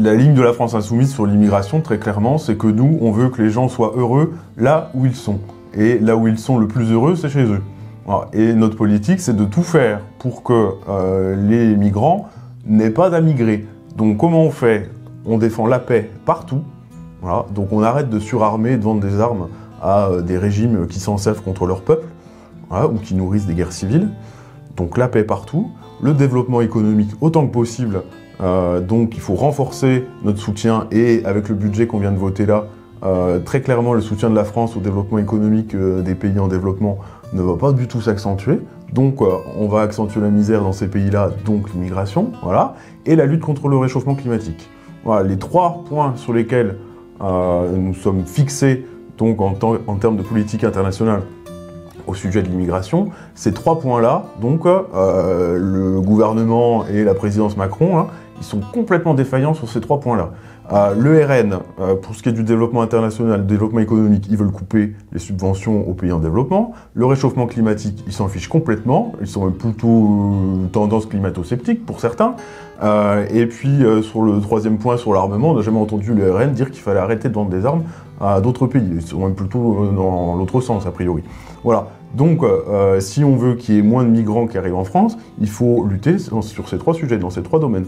la ligne de la France insoumise sur l'immigration, très clairement, c'est que nous, on veut que les gens soient heureux là où ils sont. Et là où ils sont le plus heureux, c'est chez eux. Voilà. Et notre politique, c'est de tout faire pour que les migrants n'aient pas à migrer. Donc comment on fait? On défend la paix partout. Voilà. Donc on arrête de surarmer, de vendre des armes à des régimes qui s'en servent contre leur peuple, voilà, ou qui nourrissent des guerres civiles. Donc la paix partout, le développement économique autant que possible. Donc il faut renforcer notre soutien et avec le budget qu'on vient de voter là, très clairement le soutien de la France au développement économique des pays en développement ne va pas du tout s'accentuer. Donc on va accentuer la misère dans ces pays-là, donc l'immigration, voilà, et la lutte contre le réchauffement climatique. Voilà les 3 points sur lesquels nous sommes fixés donc en termes de politique internationale au sujet de l'immigration. Ces 3 points-là, donc le gouvernement et la présidence Macron, hein, ils sont complètement défaillants sur ces 3 points-là. Le RN, pour ce qui est du développement international, du développement économique, ils veulent couper les subventions aux pays en développement. Le réchauffement climatique, ils s'en fichent complètement. Ils sont plutôt tendance climato-sceptique pour certains. Et puis, sur le 3e point, sur l'armement, on n'a jamais entendu le RN dire qu'il fallait arrêter de vendre des armes à d'autres pays. Ils sont même plutôt dans l'autre sens, a priori. Voilà. Donc, si on veut qu'il y ait moins de migrants qui arrivent en France, il faut lutter sur ces 3 sujets, dans ces 3 domaines.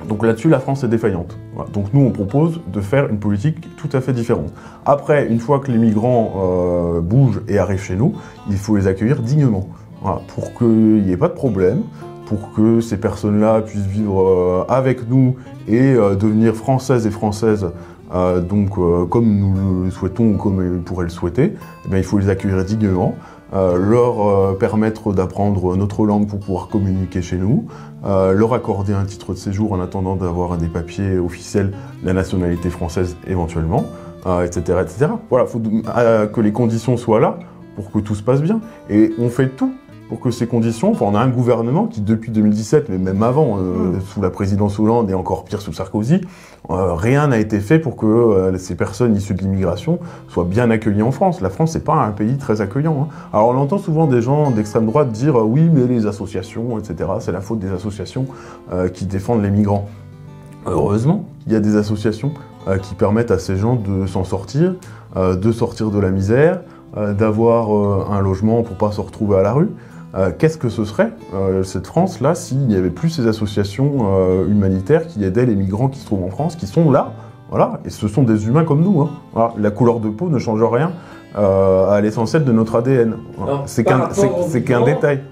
Donc là-dessus, la France est défaillante. Voilà. Donc nous, on propose de faire une politique tout à fait différente. Après, une fois que les migrants bougent et arrivent chez nous, il faut les accueillir dignement. Voilà. Pour qu'il n'y ait pas de problème, pour que ces personnes-là puissent vivre avec nous et devenir françaises et françaises, comme nous le souhaitons ou comme ils pourraient le souhaiter, eh bien, il faut les accueillir dignement. Leur permettre d'apprendre notre langue pour pouvoir communiquer chez nous, leur accorder un titre de séjour en attendant d'avoir des papiers officiels, la nationalité française éventuellement, etc., etc. Voilà, il faut que les conditions soient là pour que tout se passe bien. Et on fait tout pour que ces conditions... Enfin, on a un gouvernement qui, depuis 2017, mais même avant, sous la présidence Hollande et encore pire sous Sarkozy, rien n'a été fait pour que ces personnes issues de l'immigration soient bien accueillies en France. La France, c'est pas un pays très accueillant. Hein. Alors, on entend souvent des gens d'extrême droite dire « oui, mais les associations, etc., c'est la faute des associations qui défendent les migrants ». Heureusement, il y a des associations qui permettent à ces gens de s'en sortir, de sortir de la misère, d'avoir un logement pour pas se retrouver à la rue. Qu'est-ce que ce serait, cette France-là, s'il n'y avait plus ces associations humanitaires qui aidaient les migrants qui se trouvent en France, qui sont là, voilà, et ce sont des humains comme nous. Hein. Voilà, la couleur de peau ne change rien à l'essentiel de notre ADN. Voilà. C'est qu'un détail.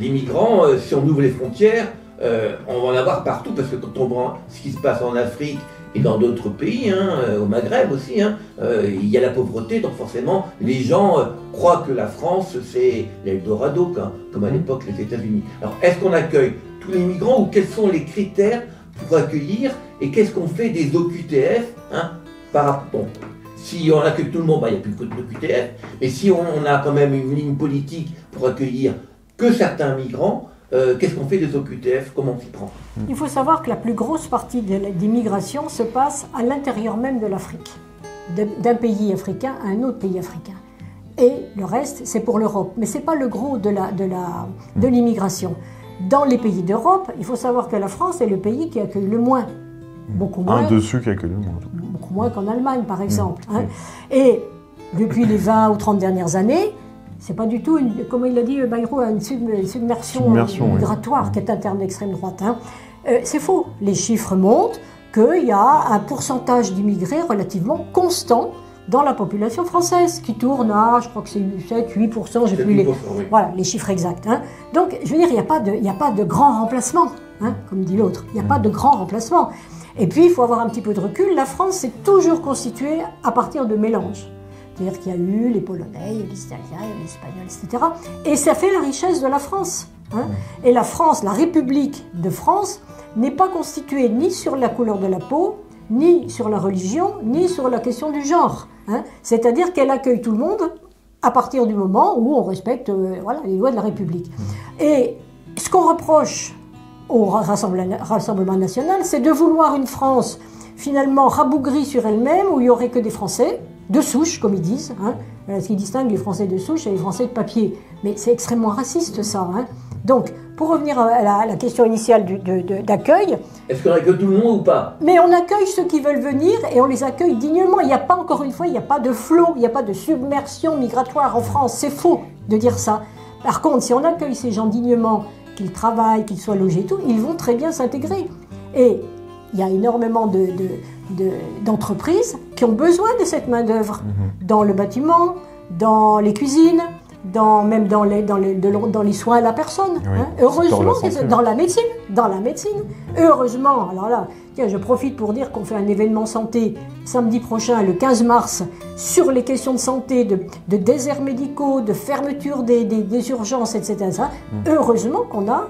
Les migrants, si on ouvre les frontières, on va en avoir partout, parce que quand on voit ce qui se passe en Afrique, et dans d'autres pays, au Maghreb aussi, il y a la pauvreté, donc forcément, les gens croient que la France, c'est l'Eldorado, comme à l'époque les États-Unis. Alors, est-ce qu'on accueille tous les migrants ou quels sont les critères pour accueillir et qu'est-ce qu'on fait des OQTF bon, si on accueille tout le monde, il n'y a plus que d'OQTF, mais si on a quand même une ligne politique pour accueillir que certains migrants, qu'est-ce qu'on fait des OQTF? Comment on s'y prend? Il faut savoir que la plus grosse partie des migrations se passe à l'intérieur même de l'Afrique, d'un pays africain à un autre pays africain. Et le reste, c'est pour l'Europe. Mais ce n'est pas le gros de l'immigration. Dans les pays d'Europe, il faut savoir que la France est le pays qui accueille le moins. Beaucoup moins. Un dessus qui accueille le moins. Beaucoup moins qu'en Allemagne, par exemple. Et depuis les 20 ou 30 dernières années, c'est pas du tout, comme il l'a dit Bayrou, une submersion migratoire, qui est un terme d'extrême droite. C'est faux. Les chiffres montrent qu'il y a un pourcentage d'immigrés relativement constant dans la population française, qui tourne à, je crois que c'est 7-8%, j'ai plus les chiffres exacts. Donc, je veux dire, il n'y a pas de grand remplacement, comme dit l'autre. Il n'y a pas de grand remplacement. Et puis, il faut avoir un petit peu de recul. La France s'est toujours constituée à partir de mélanges. C'est-à-dire qu'il y a eu les Polonais, les Italiens, les Espagnols, etc. Et ça fait la richesse de la France. Et la France, la République de France, n'est pas constituée ni sur la couleur de la peau, ni sur la religion, ni sur la question du genre. C'est-à-dire qu'elle accueille tout le monde à partir du moment où on respecte les lois de la République. Et ce qu'on reproche au Rassemblement national, c'est de vouloir une France finalement rabougrie sur elle-même, où il n'y aurait que des Français, de souche, comme ils disent. Ce qui distingue les Français de souche et les Français de papier. Mais c'est extrêmement raciste, ça. Donc, pour revenir à la question initiale d'accueil... Est-ce qu'on accueille tout le monde ou pas? Mais on accueille ceux qui veulent venir et on les accueille dignement. Il n'y a pas, encore une fois, il n'y a pas de flot, il n'y a pas de submersion migratoire en France. C'est faux de dire ça. Par contre, si on accueille ces gens dignement, qu'ils travaillent, qu'ils soient logés et tout, ils vont très bien s'intégrer. Et il y a énormément d'entreprises qui ont besoin de cette main-d'œuvre dans le bâtiment, dans les cuisines, même dans les soins à la personne. Oui, heureusement, dans la médecine. Heureusement, alors là, tiens, je profite pour dire qu'on fait un événement santé samedi prochain, le 15 mars, sur les questions de santé, de déserts médicaux, de fermeture des urgences, etc. Heureusement qu'on a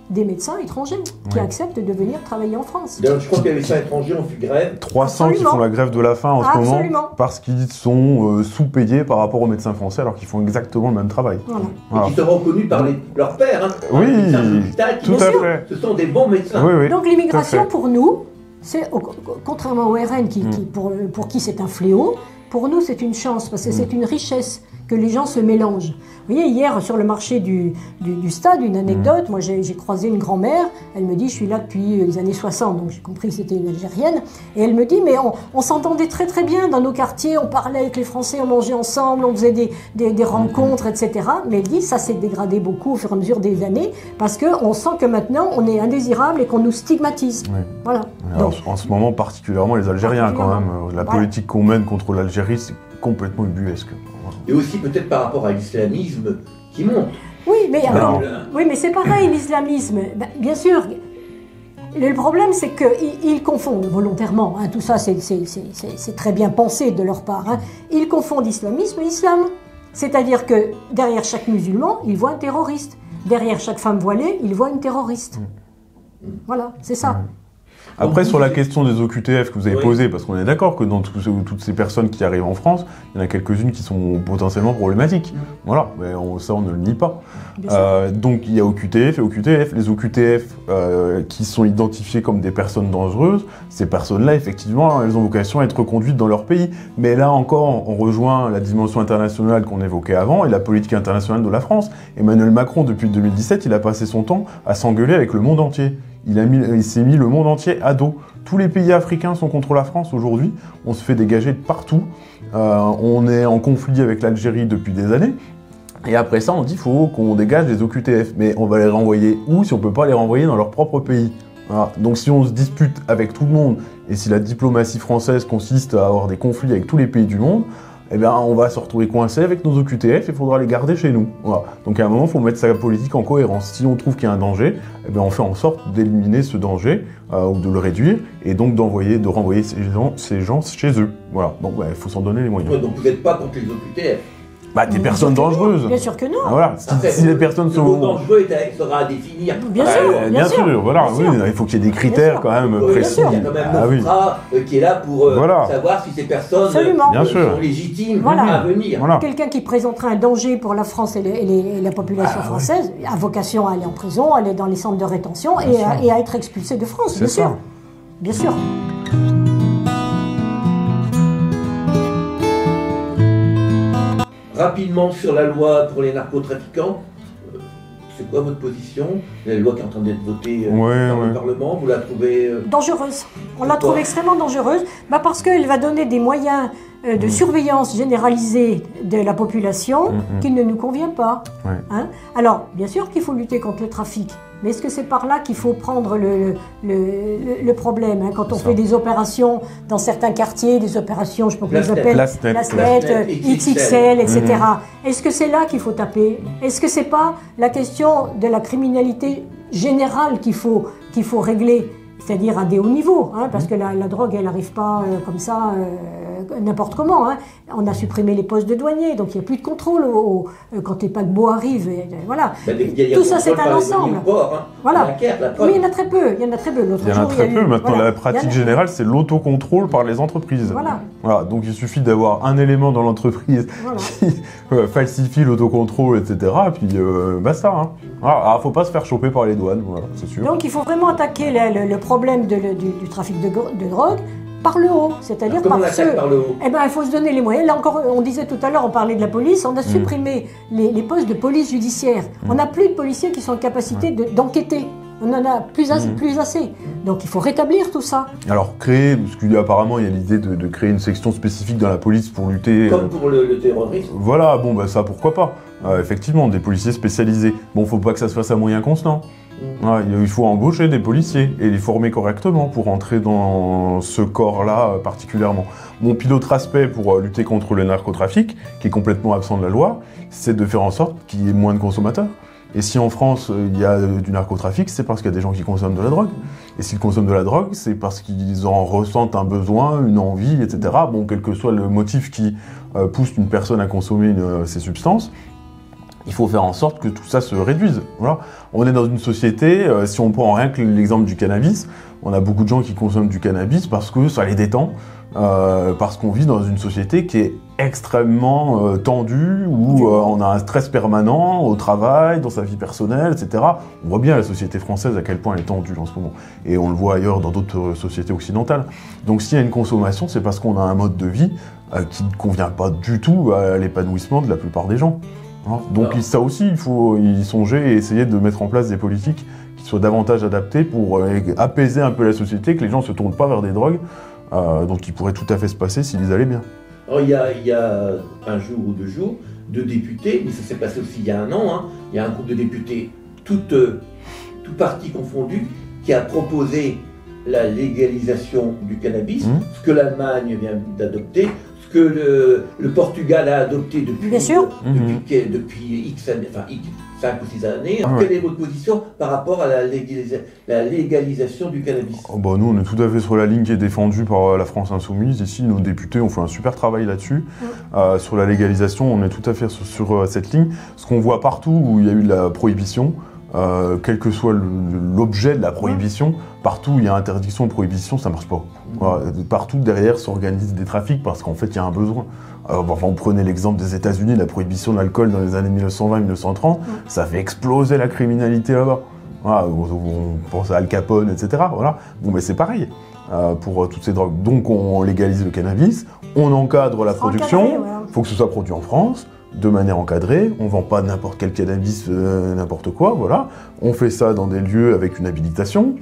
des médecins étrangers qui acceptent de venir travailler en France. Je crois que les médecins étrangers ont fait grève. 300 qui font la grève de la faim en ce moment parce qu'ils sont sous-payés par rapport aux médecins français alors qu'ils font exactement le même travail. Et qui sont reconnus par leurs pairs. Oui, tout à fait. Ce sont des bons médecins. Oui, donc l'immigration pour nous, contrairement au RN pour qui c'est un fléau, pour nous c'est une chance parce que c'est une richesse que les gens se mélangent. Vous voyez, hier, sur le marché du stade, une anecdote, moi j'ai croisé une grand-mère, elle me dit, je suis là depuis les années 60, donc j'ai compris que c'était une Algérienne, et elle me dit, mais on s'entendait très très bien dans nos quartiers, on parlait avec les Français, on mangeait ensemble, on faisait des rencontres, etc. Mais elle dit, ça s'est dégradé beaucoup au fur et à mesure des années, parce qu'on sent que maintenant, on est indésirable et qu'on nous stigmatise. Oui. Voilà. Alors, en ce moment, particulièrement les Algériens, quand même. La politique qu'on mène contre l'Algérie, c'est complètement ubuesque. Et aussi peut-être par rapport à l'islamisme qui monte. Oui, mais c'est pareil, l'islamisme. Bien sûr, le problème c'est qu'ils confondent volontairement, tout ça c'est très bien pensé de leur part, ils confondent islamisme et islam. C'est-à-dire que derrière chaque musulman, ils voient un terroriste. Derrière chaque femme voilée, ils voient une terroriste. Voilà, c'est ça. Après, sur la question des OQTF que vous avez posée, parce qu'on est d'accord que dans toutes ces personnes qui arrivent en France, il y en a quelques-unes qui sont potentiellement problématiques. Voilà, mais ça on ne le nie pas. Donc il y a OQTF et OQTF. Les OQTF qui sont identifiés comme des personnes dangereuses, ces personnes-là, effectivement, elles ont vocation à être reconduites dans leur pays. Mais là encore, on rejoint la dimension internationale qu'on évoquait avant et la politique internationale de la France. Emmanuel Macron, depuis 2017, il a passé son temps à s'engueuler avec le monde entier. Il s'est mis le monde entier à dos. Tous les pays africains sont contre la France aujourd'hui. On se fait dégager de partout. On est en conflit avec l'Algérie depuis des années. Et après ça, on dit qu'il faut qu'on dégage les OQTF. Mais on va les renvoyer où si on ne peut pas les renvoyer dans leur propre pays? Voilà. Donc si on se dispute avec tout le monde et si la diplomatie française consiste à avoir des conflits avec tous les pays du monde, eh bien, on va se retrouver coincé avec nos OQTF et il faudra les garder chez nous. Voilà. Donc à un moment, il faut mettre sa politique en cohérence. Si on trouve qu'il y a un danger, eh bien, on fait en sorte d'éliminer ce danger ou de le réduire et donc de renvoyer ces gens chez eux. Voilà. Donc il faut s'en donner les moyens. Ouais, donc vous n'êtes pas contre les OQTF? Des personnes dangereuses. Bien sûr que non. Voilà. Si les personnes sont... Le mot dangereux sera à définir. Bien sûr. Voilà. Oui, il faut qu'il y ait des critères quand même précis. Il y a quand même l'OFPRA qui est là pour savoir si ces personnes sont légitimes à venir. Voilà. Quelqu'un qui présenterait un danger pour la France et la population française a vocation à aller en prison, à aller dans les centres de rétention et à être expulsé de France, bien sûr. Bien sûr. Rapidement sur la loi pour les narcotrafiquants, c'est quoi votre position? La loi qui est en train d'être votée dans le Parlement, vous la trouvez... Dangereuse. On la trouve extrêmement dangereuse parce qu'elle va donner des moyens de surveillance généralisée de la population qui ne nous convient pas. Alors, bien sûr qu'il faut lutter contre le trafic, mais est-ce que c'est par là qu'il faut prendre le problème quand on fait des opérations dans certains quartiers, des opérations, je ne sais pas comment ils appellent, Plasnet, XXL, etc. Est-ce que c'est là qu'il faut taper? Est-ce que c'est pas la question de la criminalité générale qu'il faut régler? C'est-à-dire à des hauts niveaux, parce que la drogue, elle n'arrive pas comme ça, n'importe comment. On a supprimé les postes de douaniers, donc il n'y a plus de contrôle quand les paquebots arrivent. Voilà. Tout ça, c'est un ensemble. Voilà. Oui, il y en a très peu. Il y en a très peu. Maintenant, la pratique générale, c'est l'autocontrôle par les entreprises. Voilà. Donc il suffit d'avoir un élément dans l'entreprise qui falsifie l'autocontrôle, etc. Et puis basta. Alors, il ne faut pas se faire choper par les douanes, voilà, c'est sûr. Donc il faut vraiment attaquer le problème du trafic de drogue par le haut, c'est-à-dire par ceux... par le haut? Eh bien, il faut se donner les moyens. Là encore, on disait tout à l'heure, on parlait de la police, on a supprimé les postes de police judiciaire. On n'a plus de policiers qui sont en capacité d'enquêter. On en a plus assez. Donc il faut rétablir tout ça. Alors créer, parce qu'apparemment il y a l'idée de créer une section spécifique dans la police pour lutter... Comme pour le terrorisme. Voilà, bon bah ça pourquoi pas. Effectivement, des policiers spécialisés. Bon, faut pas que ça se fasse à moyens constants. Il faut embaucher des policiers et les former correctement pour entrer dans ce corps-là particulièrement. Bon, puis l'autre aspect pour lutter contre le narcotrafic, qui est complètement absent de la loi, c'est de faire en sorte qu'il y ait moins de consommateurs. Et si en France, il y a du narcotrafic, c'est parce qu'il y a des gens qui consomment de la drogue. Et s'ils consomment de la drogue, c'est parce qu'ils en ressentent un besoin, une envie, etc. Bon, quel que soit le motif qui pousse une personne à consommer ces substances, il faut faire en sorte que tout ça se réduise. Voilà. On est dans une société, si on prend rien que l'exemple du cannabis, on a beaucoup de gens qui consomment du cannabis parce que ça les détend, parce qu'on vit dans une société qui est extrêmement tendue, où on a un stress permanent au travail, dans sa vie personnelle, etc. On voit bien la société française à quel point elle est tendue en ce moment. Et on le voit ailleurs dans d'autres sociétés occidentales. Donc s'il y a une consommation, c'est parce qu'on a un mode de vie qui ne convient pas du tout à l'épanouissement de la plupart des gens. Donc ça aussi, il faut y songer et essayer de mettre en place des politiques qui soient davantage adaptées pour apaiser un peu la société, que les gens ne se tournent pas vers des drogues, donc qui pourrait tout à fait se passer s'ils allaient bien. Alors, il y a un jour ou 2 jours, 2 députés, mais ça s'est passé aussi il y a 1 an, il y a un groupe de députés, tout parti confondu, qui a proposé la légalisation du cannabis, ce que l'Allemagne vient d'adopter, que le Portugal a adopté depuis X années, enfin 5 ou 6 années. Quelle est votre position par rapport à la légalisation du cannabis? Nous, on est tout à fait sur la ligne qui est défendue par la France Insoumise. Ici, nos députés ont fait un super travail là-dessus. Sur la légalisation, on est tout à fait sur cette ligne. Ce qu'on voit partout où il y a eu de la prohibition, quel que soit l'objet de la prohibition, partout où il y a interdiction de prohibition, ça ne marche pas. Partout derrière s'organisent des trafics parce qu'en fait il y a un besoin. On prenait l'exemple des États-Unis, la prohibition de l'alcool dans les années 1920-1930, ça fait exploser la criminalité là-bas. On pense à Al Capone, etc. Bon, mais c'est pareil pour toutes ces drogues. Donc on légalise le cannabis, on encadre la production, il faut que ce soit produit en France, de manière encadrée, on ne vend pas n'importe quel cannabis, n'importe quoi, voilà. On fait ça dans des lieux avec une habilitation,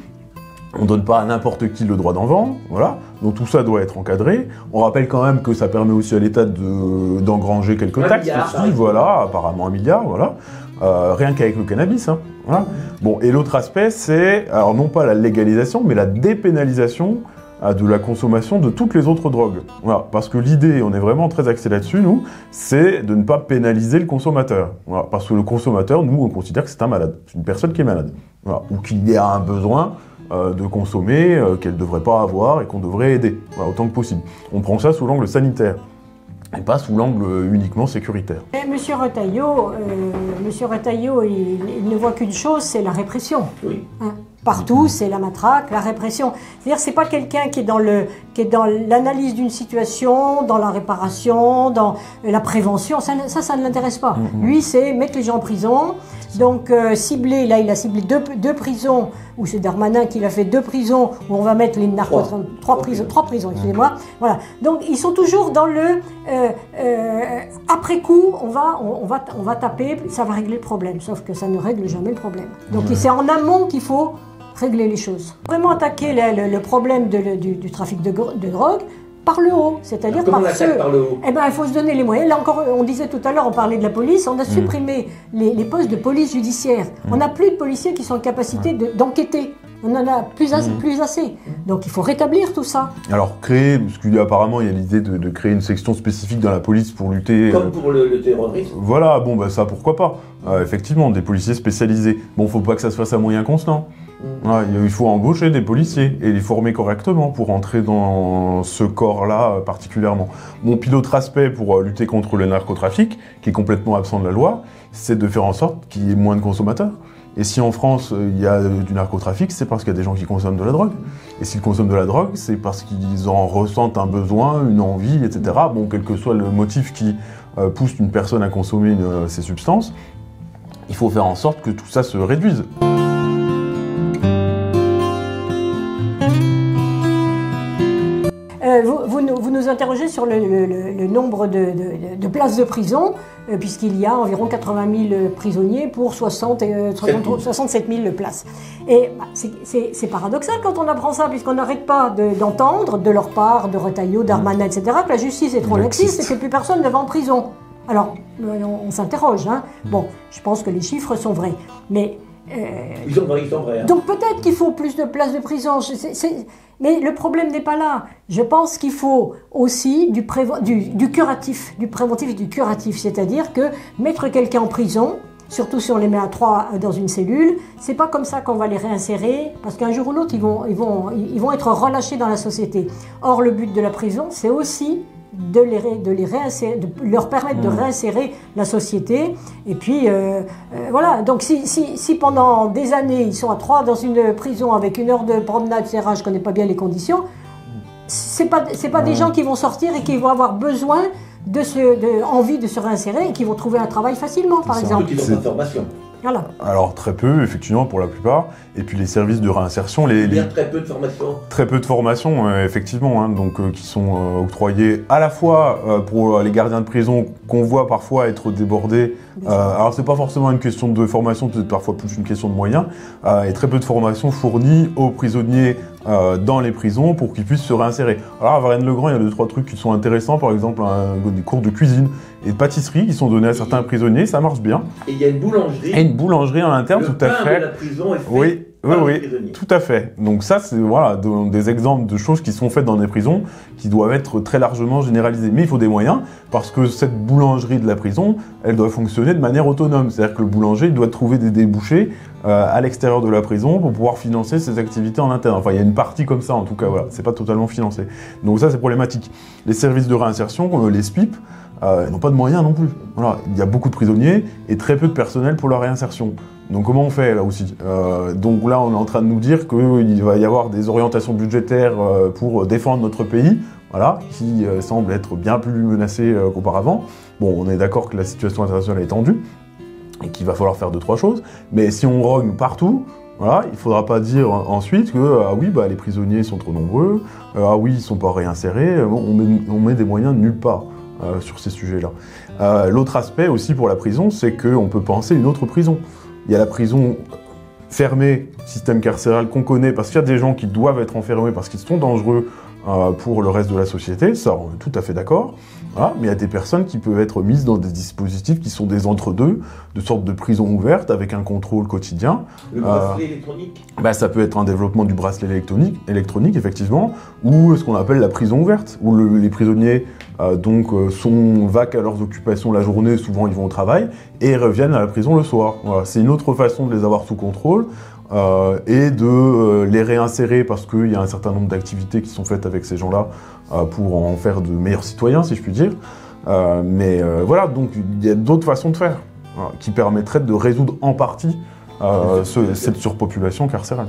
on ne donne pas à n'importe qui le droit d'en vendre, voilà. Donc tout ça doit être encadré. On rappelle quand même que ça permet aussi à l'État d'engranger quelques taxes aussi, voilà, apparemment 1 milliard, voilà. Rien qu'avec le cannabis, voilà. Bon, et l'autre aspect, c'est, alors non pas la légalisation, mais la dépénalisation de la consommation de toutes les autres drogues. Voilà, parce que l'idée, on est vraiment très axé là-dessus, nous, c'est de ne pas pénaliser le consommateur. Voilà, parce que le consommateur, nous, on considère que c'est un malade, c'est une personne qui est malade, voilà, ou qui a un besoin de consommer qu'elle ne devrait pas avoir et qu'on devrait aider, voilà, autant que possible. On prend ça sous l'angle sanitaire, et pas sous l'angle uniquement sécuritaire. Et Monsieur Retailleau, il ne voit qu'une chose, c'est la répression. Oui. Partout, c'est la matraque, la répression. C'est-à-dire, c'est pas quelqu'un qui est dans l'analyse d'une situation, dans la réparation, dans la prévention. Ça ne l'intéresse pas. Lui, c'est mettre les gens en prison. Donc, cibler, là, il a ciblé deux prisons, ou c'est Darmanin qui a fait 2 prisons, où on va mettre les narcotrafiquants. 3 prisons, excusez-moi. Voilà. Donc, ils sont toujours dans le après coup, on va taper, ça va régler le problème. Sauf que ça ne règle jamais le problème. Donc, c'est en amont qu'il faut régler les choses. Vraiment attaquer le problème du trafic de drogue par le haut, c'est-à-dire par ceux... par le haut? Eh bien, il faut se donner les moyens. Là encore, on disait tout à l'heure, on parlait de la police, on a supprimé les postes de police judiciaire. On n'a plus de policiers qui sont en capacité d'enquêter. On en a plus assez. Donc il faut rétablir tout ça. Alors créer, parce qu'apparemment il y a l'idée de créer une section spécifique dans la police pour lutter... Comme pour le terrorisme. Voilà, bon bah ça pourquoi pas. Effectivement, des policiers spécialisés. Bon, faut pas que ça se fasse à moyens constants. Il faut embaucher des policiers et les former correctement pour entrer dans ce corps-là particulièrement. Bon, puis l'autre aspect pour lutter contre le narcotrafic, qui est complètement absent de la loi, c'est de faire en sorte qu'il y ait moins de consommateurs. Et si en France, il y a du narcotrafic, c'est parce qu'il y a des gens qui consomment de la drogue. Et s'ils consomment de la drogue, c'est parce qu'ils en ressentent un besoin, une envie, etc. Bon, quel que soit le motif qui pousse une personne à consommer ces substances, il faut faire en sorte que tout ça se réduise. vous nous interrogez sur le nombre de places de prison, puisqu'il y a environ 80 000 prisonniers pour 67 000 places. Et bah, c'est paradoxal quand on apprend ça, puisqu'on n'arrête pas d'entendre de leur part, de Retailleau, Darmanin, etc., que la justice est trop laxiste et que plus personne ne va en prison. Alors, on s'interroge. Hein. Bon, je pense que les chiffres sont vrais, mais... ils sont vrais. Hein. Donc peut-être qu'il faut plus de places de prison, mais le problème n'est pas là. Je pense qu'il faut aussi du curatif, du préventif et du curatif, c'est-à-dire que mettre quelqu'un en prison, surtout si on les met à 3 dans une cellule, c'est pas comme ça qu'on va les réinsérer, parce qu'un jour ou l'autre, ils vont être relâchés dans la société. Or, le but de la prison, c'est aussi de leur permettre de réinsérer la société. Et puis, voilà. Donc, si pendant des années, ils sont à 3 dans une prison avec 1 heure de promenade, etc., je ne connais pas bien les conditions, c'est pas des gens qui vont sortir et qui vont avoir besoin envie de se réinsérer et qui vont trouver un travail facilement, par exemple. Qui n'ont pas de formation. Voilà. Alors très peu, effectivement, pour la plupart. Et puis les services de réinsertion, Il y a très peu de formation. Très peu de formation, effectivement, hein, donc qui sont octroyées à la fois pour les gardiens de prison qu'on voit parfois être débordés. Alors c'est pas forcément une question de formation, peut-être parfois plus une question de moyens. Et très peu de formation fournie aux prisonniers dans les prisons pour qu'ils puissent se réinsérer. Alors à Varennes-le-Grand, il y a 2-3 trucs qui sont intéressants, par exemple des cours de cuisine et de pâtisserie qui sont donnés à certains prisonniers, ça marche bien. Et il y a une boulangerie. Et une boulangerie en interne, tout à fait. Le pain de la prison est fait. Oui, tout à fait. Donc ça, c'est voilà, des exemples de choses qui sont faites dans des prisons qui doivent être très largement généralisées. Mais il faut des moyens, parce que cette boulangerie de la prison, elle doit fonctionner de manière autonome. C'est-à-dire que le boulanger, il doit trouver des débouchés à l'extérieur de la prison pour pouvoir financer ses activités en interne. Enfin, il y a une partie comme ça, en tout cas, voilà. C'est pas totalement financé. Donc ça, c'est problématique. Les services de réinsertion, les SPIP, n'ont pas de moyens non plus. Voilà. Il y a beaucoup de prisonniers et très peu de personnel pour leur réinsertion. Donc comment on fait là aussi Donc là, on est en train de nous dire qu'il va y avoir des orientations budgétaires pour défendre notre pays, voilà, qui semble être bien plus menacé qu'auparavant. Bon, on est d'accord que la situation internationale est tendue et qu'il va falloir faire 2-3 choses, mais si on rogne partout, voilà, il ne faudra pas dire ensuite que ah oui, bah, les prisonniers sont trop nombreux, ah oui, ils ne sont pas réinsérés, on met des moyens nulle part. Sur ces sujets-là. L'autre aspect aussi pour la prison, c'est qu'on peut penser une autre prison. Il y a la prison fermée, système carcéral qu'on connaît, parce qu'il y a des gens qui doivent être enfermés parce qu'ils sont dangereux pour le reste de la société, ça on est tout à fait d'accord. Voilà. Mais il y a des personnes qui peuvent être mises dans des dispositifs qui sont des entre-deux, de sortes de prisons ouvertes avec un contrôle quotidien. Le bracelet électronique ça peut être un développement du bracelet électronique effectivement, ou ce qu'on appelle la prison ouverte, où les prisonniers sont vaques à leurs occupations la journée, souvent ils vont au travail, et reviennent à la prison le soir. Voilà. C'est une autre façon de les avoir sous contrôle, et de les réinsérer parce qu'il y a un certain nombre d'activités qui sont faites avec ces gens-là pour en faire de meilleurs citoyens, si je puis dire. Voilà, donc il y a d'autres façons de faire qui permettraient de résoudre en partie cette surpopulation carcérale.